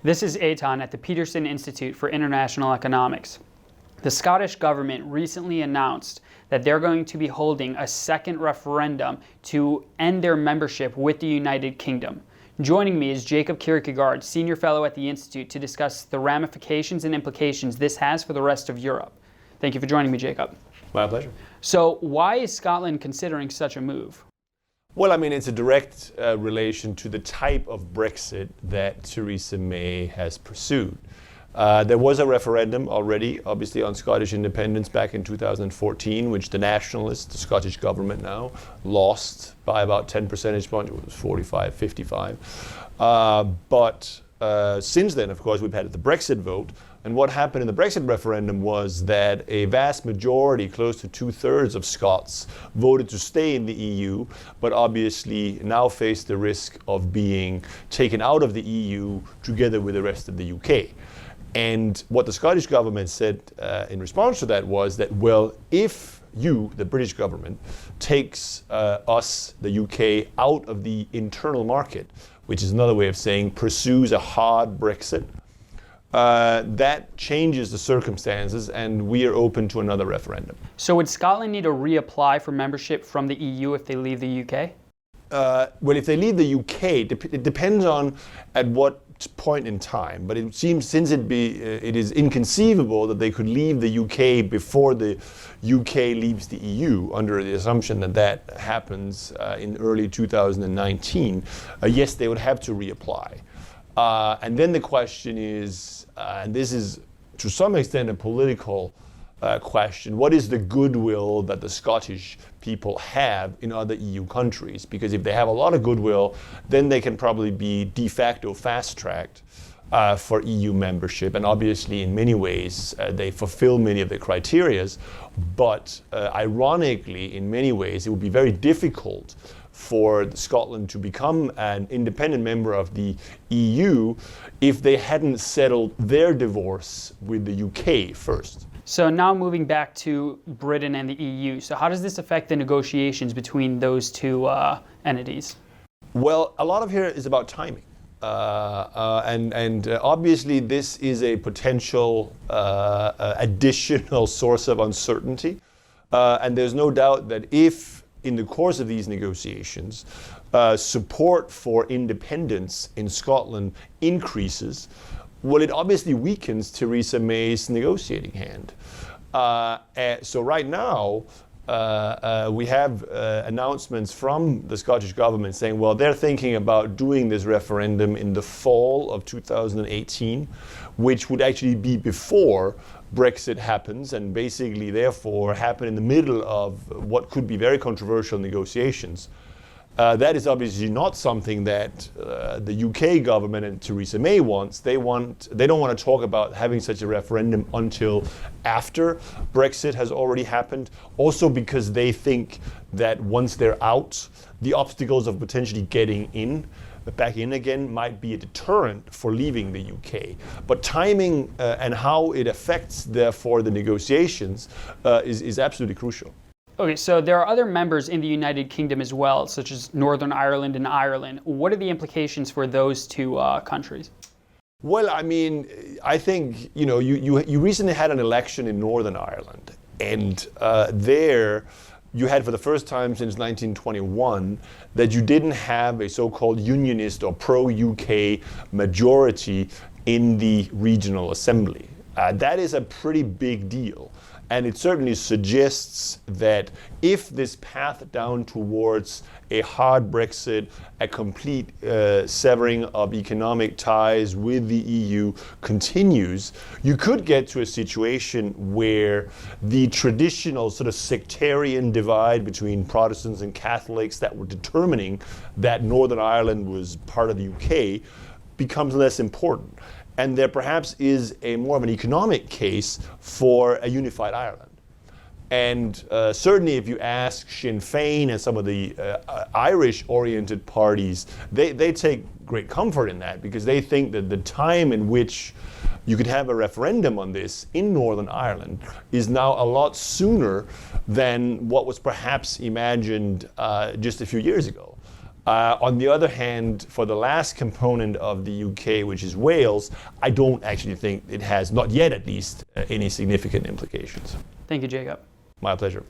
This is Eitan at the Peterson Institute for International Economics. The Scottish government recently announced that they're going to be holding a second referendum to end their membership with the United Kingdom. Joining me is Jacob Kierkegaard, Senior Fellow at the Institute, to discuss the ramifications and implications this has for the rest of Europe. Thank you for joining me, Jacob. My pleasure. So why is Scotland considering such a move? Well, I mean, it's a direct relation to the type of Brexit that Theresa May has pursued. There was a referendum already, obviously, on Scottish independence back in 2014, which the nationalists, the Scottish government now, lost by about 10 percentage points. It was 45, 55. But since then, of course, we've had the Brexit vote. And what happened in the Brexit referendum was that a vast majority, close to 2/3 of Scots, voted to stay in the EU, but obviously now face the risk of being taken out of the EU together with the rest of the UK. And what the Scottish government said in response to that was that, well, if you, the British government, takes us, the UK, out of the internal market, which is another way of saying pursues a hard Brexit, that changes the circumstances, and we are open to another referendum. So would Scotland need to reapply for membership from the EU if they leave the UK? Well, if they leave the UK, it depends on at what point in time. But it seems, since it is inconceivable that they could leave the UK before the UK leaves the EU, under the assumption that that happens in early 2019, yes, they would have to reapply. And then the question is, and this is to some extent a political question, what is the goodwill that the Scottish people have in other EU countries? Because if they have a lot of goodwill, then they can probably be de facto fast-tracked for EU membership. And obviously, in many ways, they fulfill many of the criterias. But ironically, in many ways, it would be very difficult for Scotland to become an independent member of the EU if they hadn't settled their divorce with the UK first. So now moving back to Britain and the EU, so how does this affect the negotiations between those two entities? Well, a lot of here is about timing. And obviously this is a potential additional source of uncertainty. And there's no doubt that if in the course of these negotiations, support for independence in Scotland increases, well, it obviously weakens Theresa May's negotiating hand. So right now, we have announcements from the Scottish government saying, well, they're thinking about doing this referendum in the fall of 2018, which would actually be before Brexit happens, and basically therefore happen in the middle of what could be very controversial negotiations. That is obviously not something that the UK government and Theresa May wants. They don't want to talk about having such a referendum until after Brexit has already happened. Also because they think that once they're out, the obstacles of potentially getting back in again might be a deterrent for leaving the UK. But timing and how it affects, therefore, the negotiations is absolutely crucial. Okay, so there are other members in the United Kingdom as well, such as Northern Ireland and Ireland. What are the implications for those two countries? Well, I mean, I think, you recently had an election in Northern Ireland, and there you had, for the first time since 1921, that you didn't have a so-called unionist or pro-UK majority in the regional assembly. That is a pretty big deal. And it certainly suggests that if this path down towards a hard Brexit, a complete severing of economic ties with the EU continues, you could get to a situation where the traditional sort of sectarian divide between Protestants and Catholics that were determining that Northern Ireland was part of the UK becomes less important. And there perhaps is a more of an economic case for a unified Ireland. And certainly if you ask Sinn Féin and some of the Irish-oriented parties, they take great comfort in that, because they think that the time in which you could have a referendum on this in Northern Ireland is now a lot sooner than what was perhaps imagined just a few years ago. On the other hand, for the last component of the UK, which is Wales, I don't actually think it has, not yet at least, any significant implications. Thank you, Jacob. My pleasure.